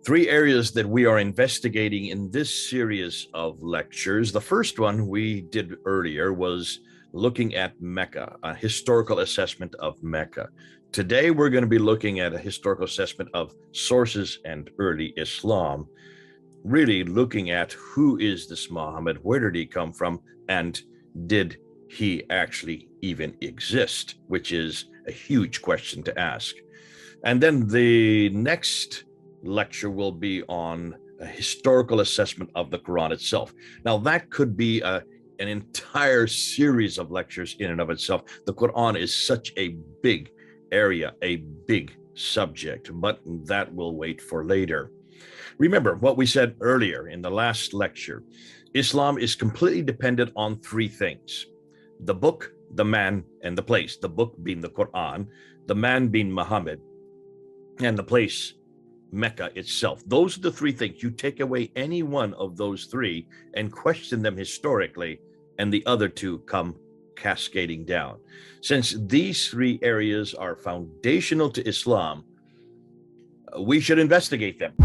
Three areas that we are investigating in this series of lectures. The first one we did earlier was looking at Mecca, a historical assessment of Mecca. Today, we're going to be looking at a historical assessment of sources and early Islam, really looking at who is this Muhammad, where did he come from, and did he actually even exist, which is a huge question to ask. And then the next lecture will be on a historical assessment of the Quran itself. Now, that could be an entire series of lectures in and of itself. The Quran is such a big area, a big subject, but that will wait for later. Remember what we said earlier in the last lecture. Islam is completely dependent on three things: the book, the man, and the place. The book being the Quran, the man being Muhammad, and the place, Mecca itself. Those are the three things. You take away any one of those three and question them historically, and the other two come cascading down. Since these three areas are foundational to Islam, we should investigate them.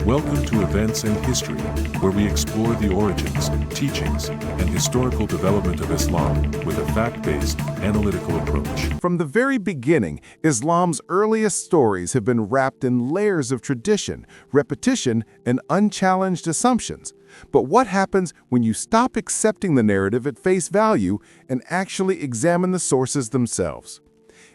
Welcome to Events and History, where we explore the origins, teachings, and historical development of Islam with a fact-based, analytical approach. From the very beginning, Islam's earliest stories have been wrapped in layers of tradition, repetition, and unchallenged assumptions. But what happens when you stop accepting the narrative at face value and actually examine the sources themselves?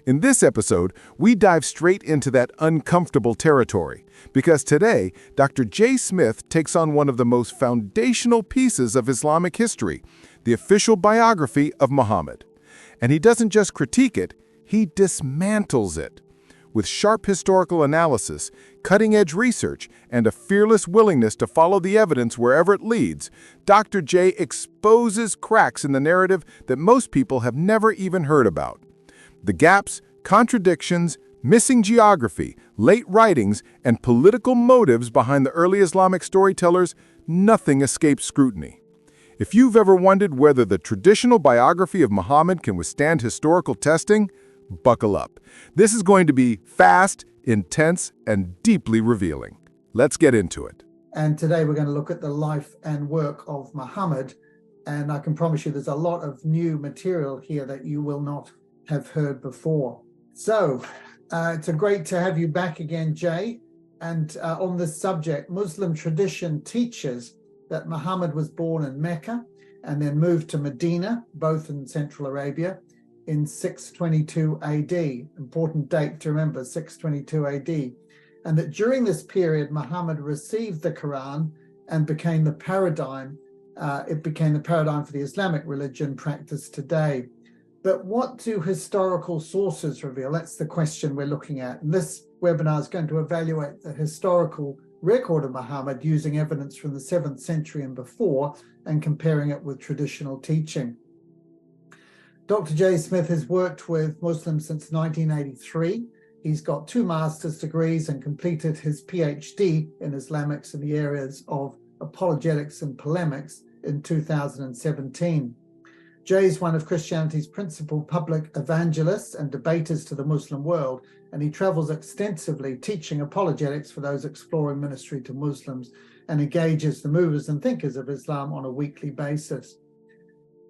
In this episode, we dive straight into that uncomfortable territory, because today, Dr. J. Smith takes on one of the most foundational pieces of Islamic history, the official biography of Muhammad. And he doesn't just critique it, he dismantles it. With sharp historical analysis, cutting-edge research, and a fearless willingness to follow the evidence wherever it leads, Dr. J exposes cracks in the narrative that most people have never even heard about. The gaps, contradictions, missing geography, late writings, and political motives behind the early Islamic storytellers, nothing escapes scrutiny. If you've ever wondered whether the traditional biography of Muhammad can withstand historical testing, buckle up. This is going to be fast, intense, and deeply revealing. Let's get into it. And today we're going to look at the life and work of Muhammad, and I can promise you there's a lot of new material here that you will not have heard before. So it's great to have you back again, Jay. And on this subject, Muslim tradition teaches that Muhammad was born in Mecca and then moved to Medina, both in Central Arabia, in 622 AD. Important date to remember, 622 AD. And that during this period, Muhammad received the Quran and became the paradigm. It became the paradigm for the Islamic religion practiced today. But what do historical sources reveal? That's the question we're looking at. And this webinar is going to evaluate the historical record of Muhammad using evidence from the 7th century and before and comparing it with traditional teaching. Dr. J. Smith has worked with Muslims since 1983. He's got 2 master's degrees and completed his PhD in Islamics in the areas of apologetics and polemics in 2017. Jay is one of Christianity's principal public evangelists and debaters to the Muslim world, and he travels extensively teaching apologetics for those exploring ministry to Muslims and engages the movers and thinkers of Islam on a weekly basis.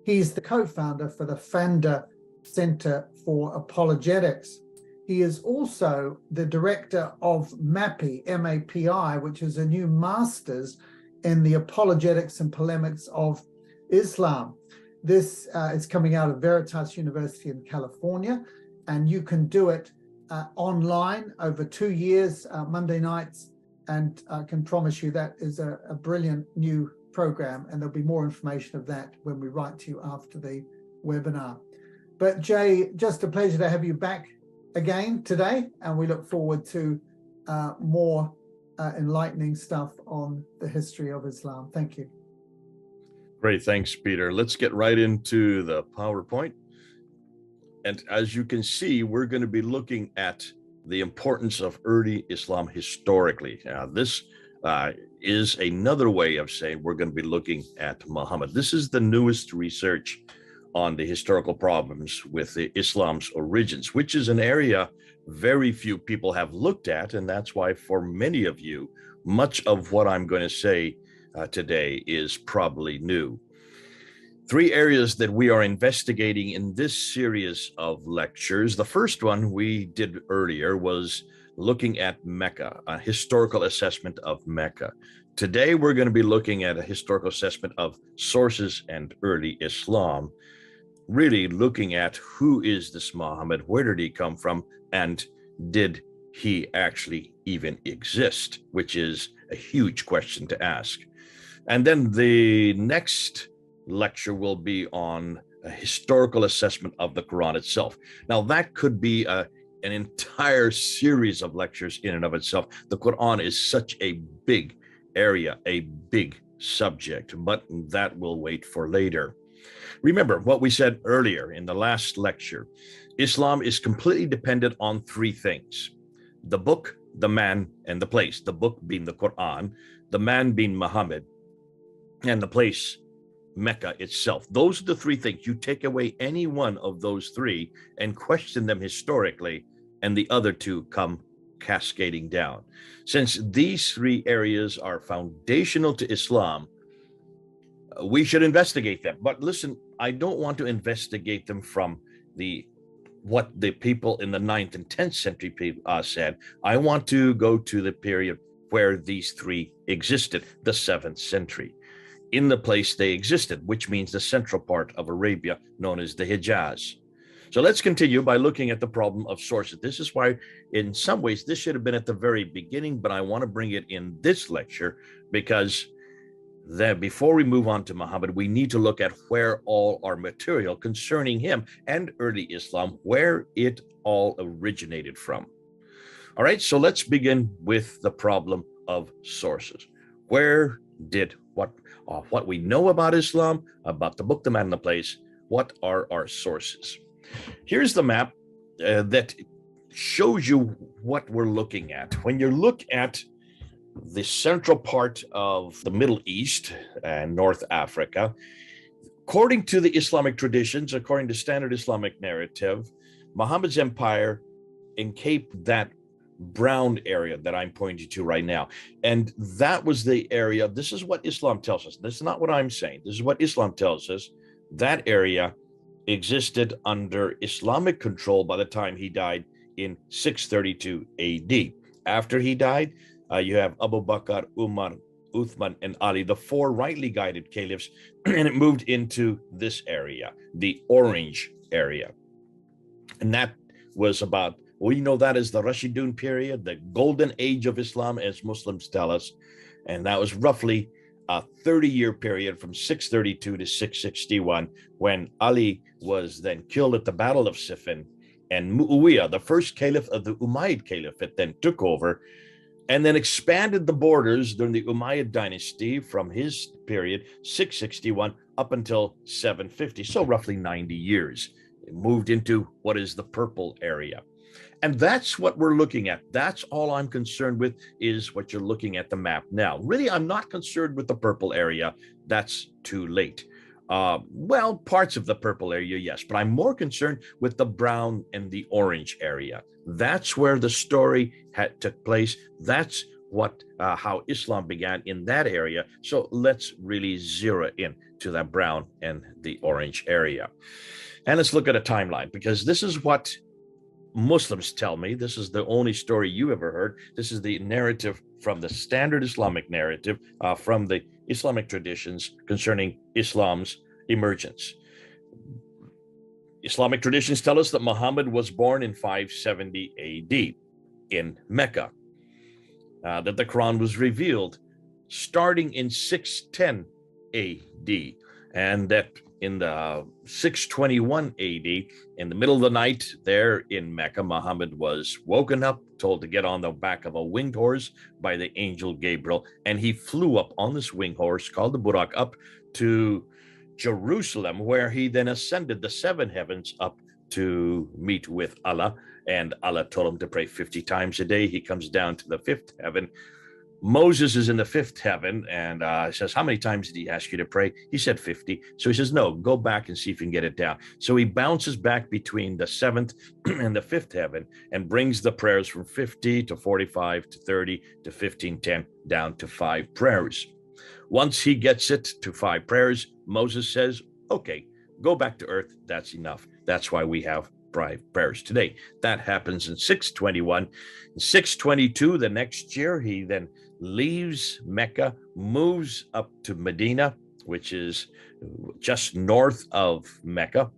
He's the co-founder for the Fanda Center for Apologetics. He is also the director of MAPI, M-A-P-I, which is a new master's in the apologetics and polemics of Islam. This is coming out of Veritas University in California, and you can do it online over 2 years, Monday nights, and I can promise you that is a brilliant new program, and there'll be more information of that when we write to you after the webinar. But Jay, just a pleasure to have you back again today, and we look forward to more enlightening stuff on the history of Islam. Thank you. Great, thanks, Peter. Let's get right into the PowerPoint. And as you can see, we're going to be looking at the importance of early Islam historically. This is another way of saying we're going to be looking at Muhammad. This is the newest research on the historical problems with the Islam's origins, which is an area very few people have looked at. And that's why for many of you, much of what I'm going to say today is probably new. Three areas that we are investigating in this series of lectures. The first one we did earlier was looking at Mecca, a historical assessment of Mecca. Today, we're going to be looking at a historical assessment of sources and early Islam, really looking at who is this Muhammad, where did he come from, and did he actually even exist, which is a huge question to ask. And then the next lecture will be on a historical assessment of the Quran itself. Now, that could be an entire series of lectures in and of itself. The Quran is such a big area, a big subject, but that will wait for later. Remember what we said earlier in the last lecture. Islam is completely dependent on three things: the book, the man, and the place. The book being the Quran, the man being Muhammad, and the place, Mecca itself. Those are the three things. You take away any one of those three and question them historically, and the other two come cascading down. Since these three areas are foundational to Islam, we should investigate them. But listen, I don't want to investigate them from what the people in the 9th and 10th century said. I want to go to the period where these three existed, the 7th century. In the place they existed, which means the central part of Arabia, known as the Hijaz. So let's continue by looking at the problem of sources. This is why, in some ways, this should have been at the very beginning, but I want to bring it in this lecture because before we move on to Muhammad, we need to look at where all our material concerning him and early Islam, where it all originated from. All right, so let's begin with the problem of sources. Where did what we know about Islam, about the book, the man, and the place, what are our sources? Here's the map that shows you what we're looking at. When you look at the central part of the Middle East and North Africa, according to the Islamic traditions, according to standard Islamic narrative, Muhammad's empire encaped that brown area that I'm pointing to right now. And that was the area. This is what Islam tells us. This is not what I'm saying. This is what Islam tells us. That area existed under Islamic control by the time he died in 632 AD. After he died, you have Abu Bakr, Umar, Uthman, and Ali, the four rightly guided caliphs, and it moved into this area, the orange area. And that was about, we know that as the Rashidun period, the golden age of Islam, as Muslims tell us. And that was roughly a 30-year period from 632 to 661, when Ali was then killed at the Battle of Siffin, and Muawiyah, the first caliph of the Umayyad Caliphate, then took over and then expanded the borders during the Umayyad dynasty from his period, 661, up until 750, so roughly 90 years. It moved into what is the purple area. And that's what we're looking at. That's all I'm concerned with, is what you're looking at the map now. Really, I'm not concerned with the purple area. That's too late. Well, parts of the purple area, yes, but I'm more concerned with the brown and the orange area. That's where the story took place. That's how Islam began in that area. So let's really zero in to that brown and the orange area. And let's look at a timeline, because this is what Muslims tell me. This is the only story you ever heard. This is the narrative from the standard Islamic narrative, from the Islamic traditions concerning Islam's emergence. Islamic traditions tell us that Muhammad was born in 570 AD in Mecca, that the Quran was revealed starting in 610 AD, and that in the 621 AD, in the middle of the night there in Mecca, Muhammad was woken up, told to get on the back of a winged horse by the angel Gabriel, and he flew up on this winged horse called the Burak up to Jerusalem, where he then ascended the seven heavens up to meet with Allah, and Allah told him to pray 50 times a day. He comes down to the fifth heaven. Moses is in the fifth heaven and says, how many times did he ask you to pray? He said 50. So he says, no, go back and see if you can get it down. So he bounces back between the seventh and the fifth heaven and brings the prayers from 50 to 45 to 30 to 15, 10 down to 5 prayers. Once he gets it to 5 prayers, Moses says, okay, go back to earth. That's enough. That's why we have prayers today. That happens in 621. In 622, the next year, he then leaves Mecca, moves up to Medina, which is just north of Mecca,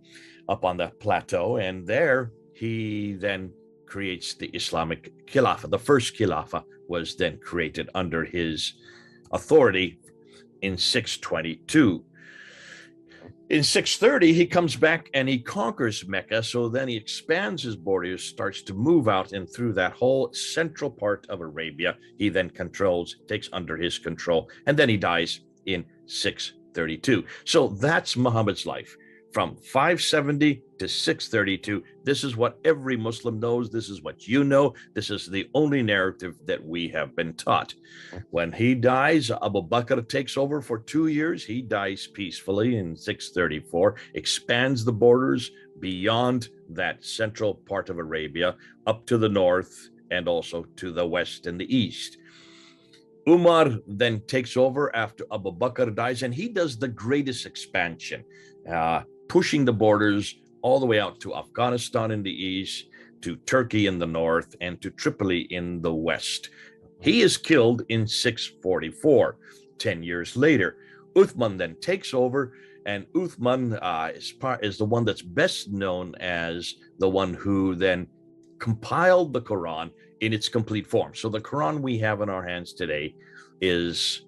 up on the plateau. And there he then creates the Islamic Khilafah. The first Khilafah was then created under his authority in 622. In 630, he comes back and he conquers Mecca. So then he expands his borders, starts to move out, and through that whole central part of Arabia, he then takes under his control, and then he dies in 632. So that's Muhammad's life. From 570 to 632, this is what every Muslim knows. This is what you know. This is the only narrative that we have been taught. When he dies, Abu Bakr takes over for 2 years. He dies peacefully in 634, expands the borders beyond that central part of Arabia, up to the north and also to the west and the east. Umar then takes over after Abu Bakr dies, and he does the greatest expansion, pushing the borders all the way out to Afghanistan in the east, to Turkey in the north, and to Tripoli in the west. He is killed in 644, 10 years later. Uthman then takes over, and Uthman is the one that's best known as the one who then compiled the Quran in its complete form. So the Quran we have in our hands today is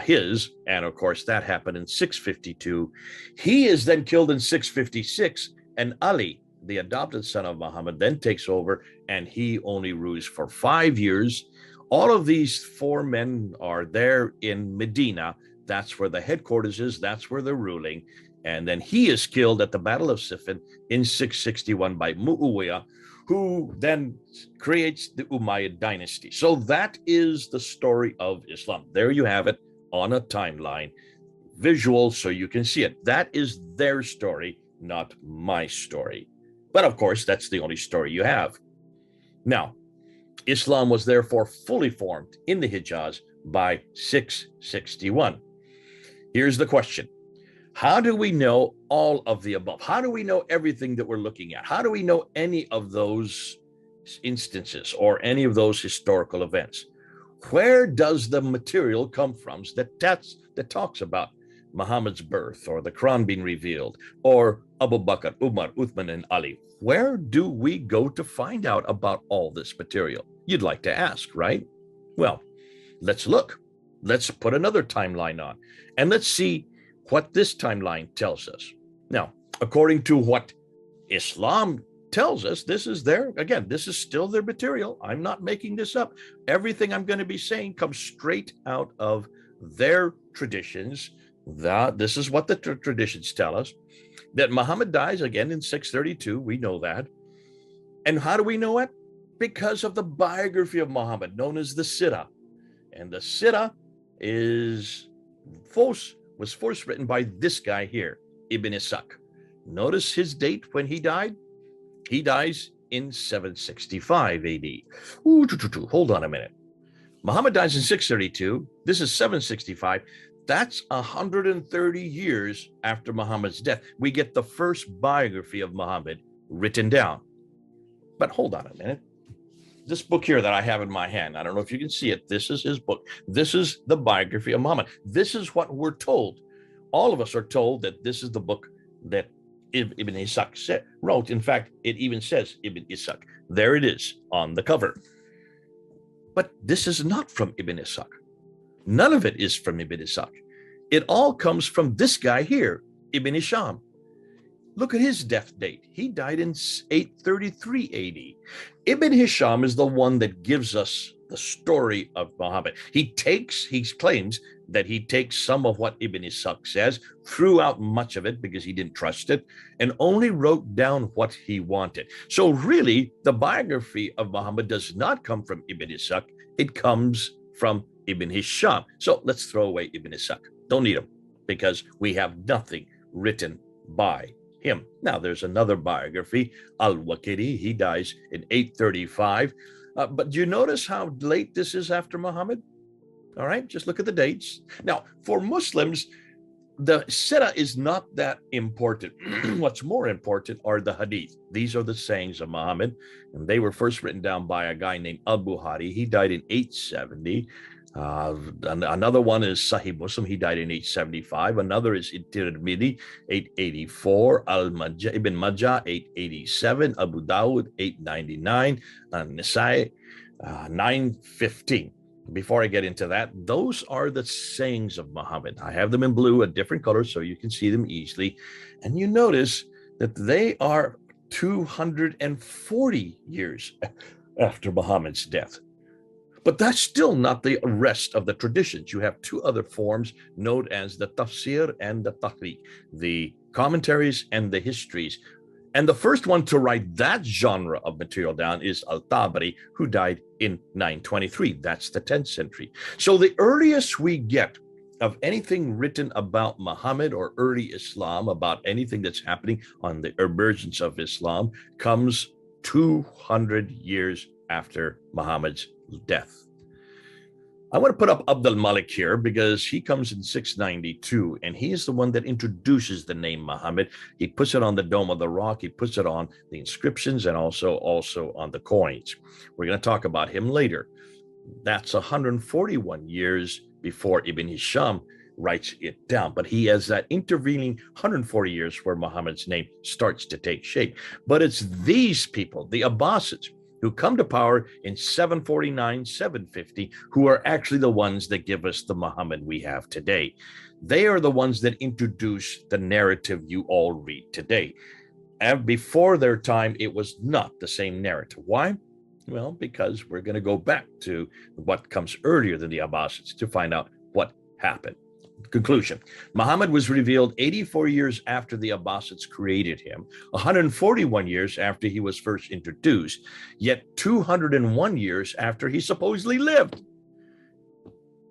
his, and of course that happened in 652. He is then killed in 656, and Ali, the adopted son of Muhammad, then takes over, and he only rules for 5 years. All of these 4 men are there in Medina. That's where the headquarters is. That's where they're ruling. And then he is killed at the Battle of Siffin in 661 by Muawiyah, who then creates the Umayyad dynasty. So that is the story of Islam. There you have it on a timeline, visual, so you can see it. That is their story, not my story. But of course, that's the only story you have. Now, Islam was therefore fully formed in the Hijaz by 661. Here's the question. How do we know all of the above? How do we know everything that we're looking at? How do we know any of those instances or any of those historical events? Where does the material come from that talks about Muhammad's birth or the Quran being revealed or Abu Bakr, Umar, Uthman, and Ali? Where do we go to find out about all this material? You'd like to ask, right? Well, let's look. Let's put another timeline on, and let's see what this timeline tells us. Now, according to what Islam tells us, this is this is still their material. I'm not making this up. Everything I'm going to be saying comes straight out of their traditions. This is what the traditions tell us, that Muhammad dies again in 632. We know that. And how do we know it? Because of the biography of Muhammad, known as the Sirah. And the Sirah was first written by this guy here, Ibn Ishaq. Notice his date when he died. He dies in 765 AD. Hold on a minute. Muhammad dies in 632. This is 765. That's 130 years after Muhammad's death. We get the first biography of Muhammad written down. But hold on a minute. This book here that I have in my hand, I don't know if you can see it. This is his book. This is the biography of Muhammad. This is what we're told. All of us are told that this is the book that Ibn Ishaq wrote. In fact, it even says Ibn Ishaq. There it is on the cover. But this is not from Ibn Ishaq. None of it is from Ibn Ishaq. It all comes from this guy here, Ibn Hisham. Look at his death date. He died in 833 AD. Ibn Hisham is the one that gives us the story of Muhammad. He claims that he takes some of what Ibn Ishaq says, threw out much of it because he didn't trust it, and only wrote down what he wanted. So really, the biography of Muhammad does not come from Ibn Ishaq. It comes from Ibn Hisham. So let's throw away Ibn Ishaq. Don't need him because we have nothing written by him. Now, there's another biography, Al-Waqidi. He dies in 835. But do you notice how late this is after Muhammad? All right, just look at the dates. Now, for Muslims, the Sirah is not that important. What's more important are the Hadith. These are the sayings of Muhammad, and they were first written down by a guy named Al-Bukhari. He died in 870. Another one is Sahih Muslim. He died in 875. Another is Tirmidhi, 884. Ibn Majah, 887. Abu Dawud, 899. Nisai, 915. Before I get into that, those are the sayings of Muhammad. I have them in blue, a different color, so you can see them easily. And you notice that they are 240 years after Muhammad's death. But that's still not the rest of the traditions. You have two other forms known as the tafsir and the tahriq, the commentaries and the histories. And the first one to write that genre of material down is Al-Tabari, who died in 923. That's the 10th century. So the earliest we get of anything written about Muhammad or early Islam, about anything that's happening on the emergence of Islam, comes 200 years after Muhammad's death. I want to put up Abd al-Malik here because he comes in 692, and he is the one that introduces the name Muhammad. He puts it on the Dome of the Rock. He puts it on the inscriptions and also on the coins. We're going to talk about him later. That's 141 years before Ibn Hisham writes it down, but he has that intervening 140 years where Muhammad's name starts to take shape. But it's these people, the Abbasids, who come to power in 749, 750, who are actually the ones that give us the Muhammad we have today. They are the ones that introduce the narrative you all read today. And before their time, it was not the same narrative. Why? Well, because we're going to go back to what comes earlier than the Abbasids to find out what happened. Conclusion: Muhammad was revealed 84 years after the Abbasids created him, 141 years after he was first introduced, yet 201 years after he supposedly lived.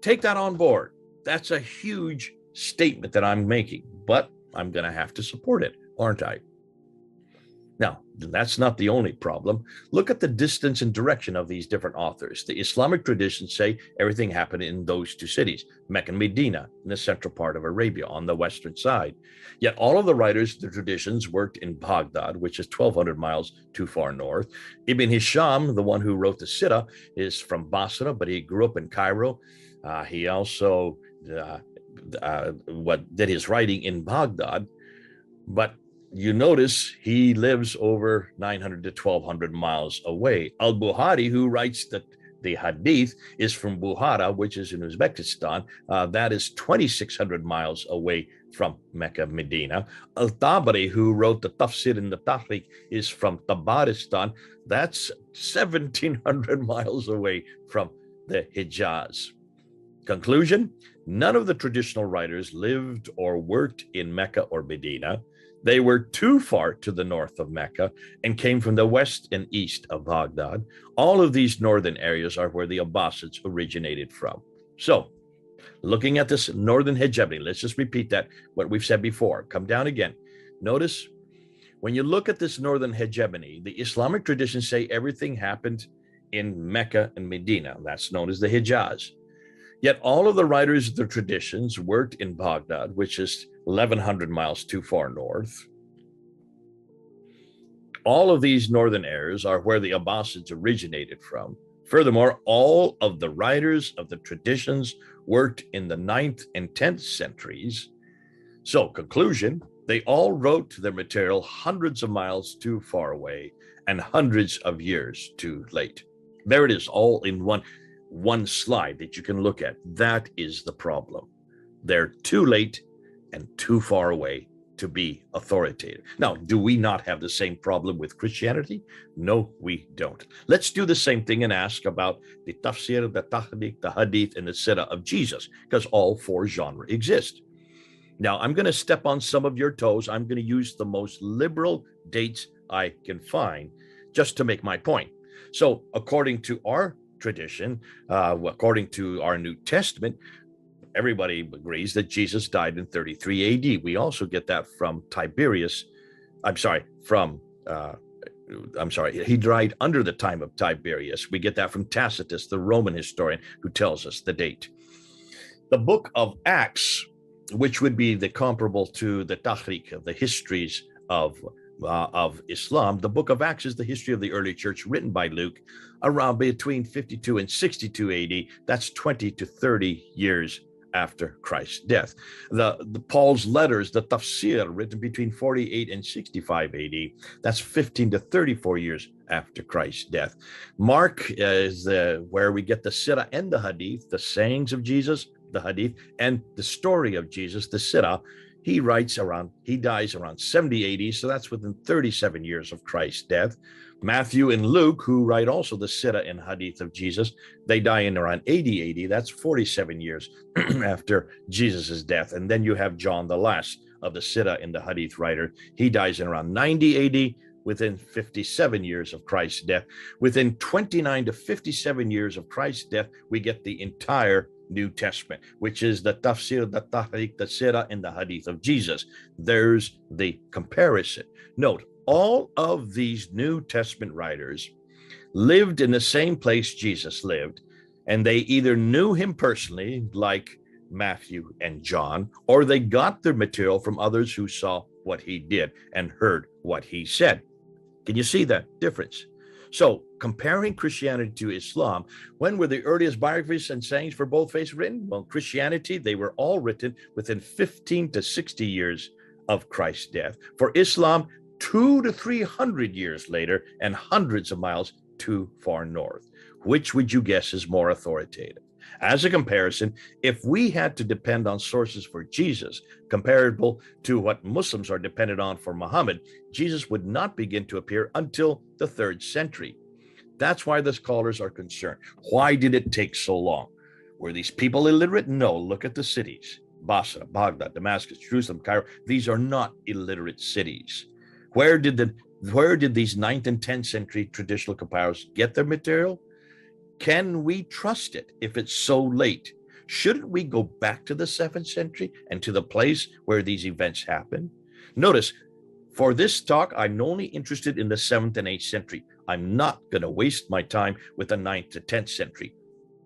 Take that on board. That's a huge statement that I'm making, but I'm going to have to support it, aren't I? Now, that's not the only problem. Look at the distance and direction of these different authors. The Islamic traditions say everything happened in those two cities, Mecca and Medina, in the central part of Arabia on the western side. Yet all of the writers, the traditions, worked in Baghdad, which is 1,200 miles too far north. Ibn Hisham, the one who wrote the Sirah, is from Basra, but he grew up in Cairo. He also did his writing in Baghdad, but you notice he lives over 900 to 1,200 miles away. Al-Bukhari, who writes the Hadith, is from Bukhara, which is in Uzbekistan. That is 2,600 miles away from Mecca, Medina. Al-Tabari, who wrote the Tafsir and the Tahriq, is from Tabaristan. That's 1,700 miles away from the Hijaz. Conclusion: none of the traditional writers lived or worked in Mecca or Medina. They were too far to the north of Mecca and came from the west and east of Baghdad. All of these northern areas are where the Abbasids originated from. So, looking at this northern hegemony, let's just repeat that, what we've said before. Come down again. Notice, when you look at this northern hegemony, the Islamic traditions say everything happened in Mecca and Medina. That's known as the Hijaz. Yet all of the writers of the traditions worked in Baghdad, which is 1,100 miles too far north. All of these northern areas are where the Abbasids originated from. Furthermore, all of the writers of the traditions worked in the 9th and 10th centuries. So, conclusion, they all wrote their material hundreds of miles too far away and hundreds of years too late. There it is, all in one slide that you can look at. That is the problem. They're too late and too far away to be authoritative. Now, do we not have the same problem with Christianity? No, we don't. Let's do the same thing and ask about the tafsir, the tahriq, the hadith, and the sirah of Jesus, because all four genres exist. Now, I'm going to step on some of your toes. I'm going to use the most liberal dates I can find just to make my point. So, according to our tradition, according to our New Testament, everybody agrees that Jesus died in 33 AD. We also get that from Tiberius. He died under the time of Tiberius. We get that from Tacitus, the Roman historian, who tells us the date. The book of Acts, which would be the comparable to the Tahrik, the histories of Islam. The book of Acts is the history of the early church written by Luke around between 52 and 62 AD. That's 20 to 30 years after Christ's death. The Paul's letters, the tafsir, written between 48 and 65 AD, that's 15 to 34 years after Christ's death. Mark is where we get the sirah and the hadith, the sayings of Jesus, the hadith, and the story of Jesus, the sirah. He dies around 70 AD, so that's within 37 years of Christ's death. Matthew and Luke, who write also the sirah and hadith of Jesus, they die in around 80 AD. That's 47 years after Jesus' death. And then you have John, the last of the sirah and the hadith writer. He dies in around 90 AD, within 57 years of Christ's death. Within 29 to 57 years of Christ's death, we get the entire New Testament, which is the tafsir, the tahrik, the sirah, and the hadith of Jesus. There's the comparison. Note, all of these New Testament writers lived in the same place Jesus lived, and they either knew him personally, like Matthew and John, or they got their material from others who saw what he did and heard what he said. Can you see that difference? So, comparing Christianity to Islam, when were the earliest biographies and sayings for both faiths written? Well, Christianity, they were all written within 15 to 60 years of Christ's death. For Islam, 200 to 300 years later, and hundreds of miles too far north. Which would you guess is more authoritative? As a comparison, if we had to depend on sources for Jesus, comparable to what Muslims are dependent on for Muhammad, Jesus would not begin to appear until the 3rd century. That's why the scholars are concerned. Why did it take so long? Were these people illiterate? No, look at the cities. Basra, Baghdad, Damascus, Jerusalem, Cairo. These are not illiterate cities. Where did these 9th and 10th century traditional compilers get their material? Can we trust it if it's so late? Shouldn't we go back to the 7th century and to the place where these events happened? Notice, for this talk, I'm only interested in the 7th and 8th century. I'm not going to waste my time with the 9th to 10th century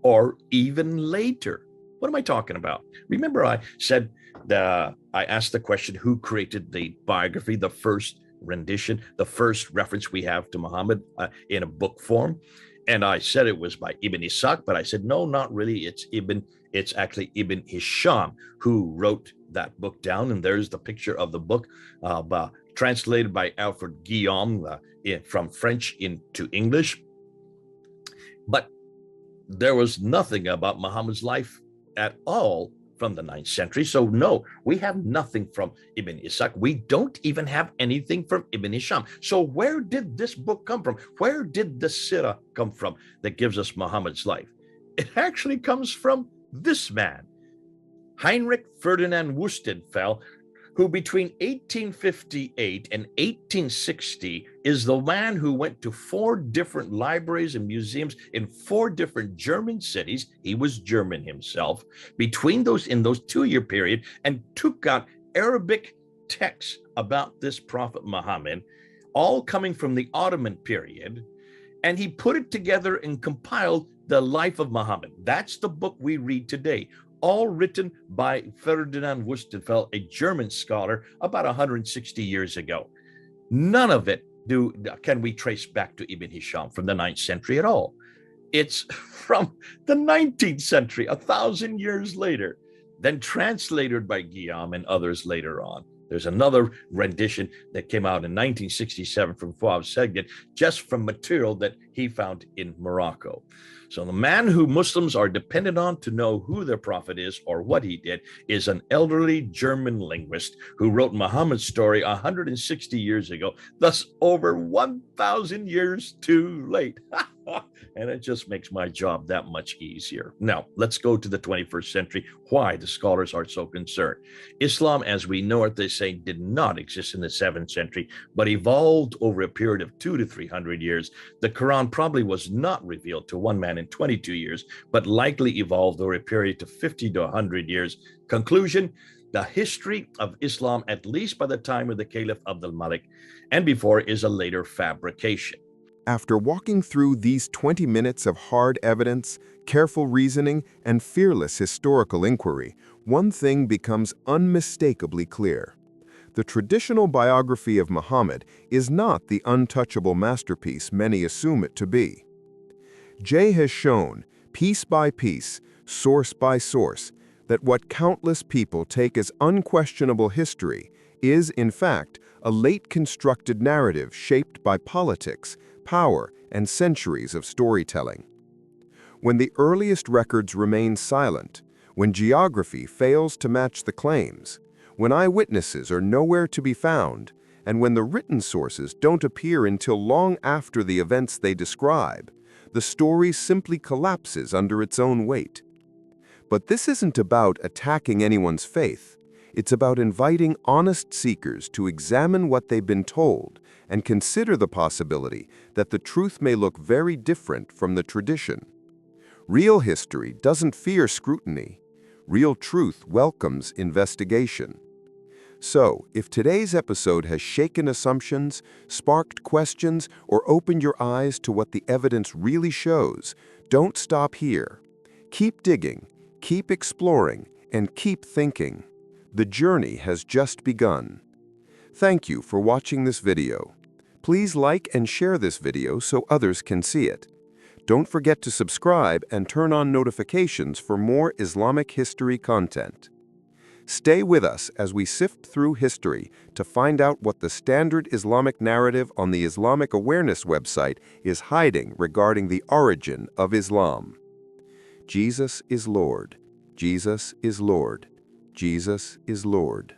or even later. What am I talking about? Remember, I said I asked the question, who created the biography, the first rendition, the first reference we have to Muhammad in a book form? And I said it was by Ibn Ishaq, but I said, no, not really. It's actually Ibn Hisham who wrote that book down. And there's the picture of the book translated by Alfred Guillaume from French into English. But there was nothing about Muhammad's life at all from the 9th century. So no, we have nothing from Ibn Ishaq. We don't even have anything from Ibn Hisham. So where did this book come from? Where did the Sirah come from that gives us Muhammad's life? It actually comes from this man, Heinrich Ferdinand Wüstenfeld, who between 1858 and 1860 is the man who went to 4 different libraries and museums in 4 different German cities. He was German himself. In those 2-year period, and took out Arabic texts about this Prophet Muhammad, all coming from the Ottoman period, and he put it together and compiled the life of Muhammad. That's the book we read today, all written by Ferdinand Wüstenfeld, a German scholar, about 160 years ago. None of it can we trace back to Ibn Hisham from the 9th century at all. It's from the 19th century, 1,000 years later, then translated by Guillaume and others later on. There's another rendition that came out in 1967 from Fouad Seged, just from material that he found in Morocco. So the man who Muslims are dependent on to know who their prophet is or what he did is an elderly German linguist who wrote Muhammad's story 160 years ago, thus over 1,000 years too late. And it just makes my job that much easier. Now, let's go to the 21st century, why the scholars are so concerned. Islam, as we know it, they say, did not exist in the 7th century, but evolved over a period of 200 to 300 years. The Quran probably was not revealed to one man in 22 years, but likely evolved over a period of 50 to 100 years. Conclusion, the history of Islam, at least by the time of the Caliph Abdul Malik and before, is a later fabrication. After walking through these 20 minutes of hard evidence, careful reasoning, and fearless historical inquiry, one thing becomes unmistakably clear. The traditional biography of Muhammad is not the untouchable masterpiece many assume it to be. Jay has shown, piece by piece, source by source, that what countless people take as unquestionable history is, in fact, a late-constructed narrative shaped by politics, power, and centuries of storytelling. When the earliest records remain silent, when geography fails to match the claims, when eyewitnesses are nowhere to be found, and when the written sources don't appear until long after the events they describe, the story simply collapses under its own weight. But this isn't about attacking anyone's faith. It's about inviting honest seekers to examine what they've been told and consider the possibility that the truth may look very different from the tradition. Real history doesn't fear scrutiny. Real truth welcomes investigation. So, if today's episode has shaken assumptions, sparked questions, or opened your eyes to what the evidence really shows, don't stop here. Keep digging, keep exploring, and keep thinking. The journey has just begun. Thank you for watching this video. Please like and share this video so others can see it. Don't forget to subscribe and turn on notifications for more Islamic history content. Stay with us as we sift through history to find out what the standard Islamic narrative on the Islamic Awareness website is hiding regarding the origin of Islam. Jesus is Lord. Jesus is Lord. Jesus is Lord.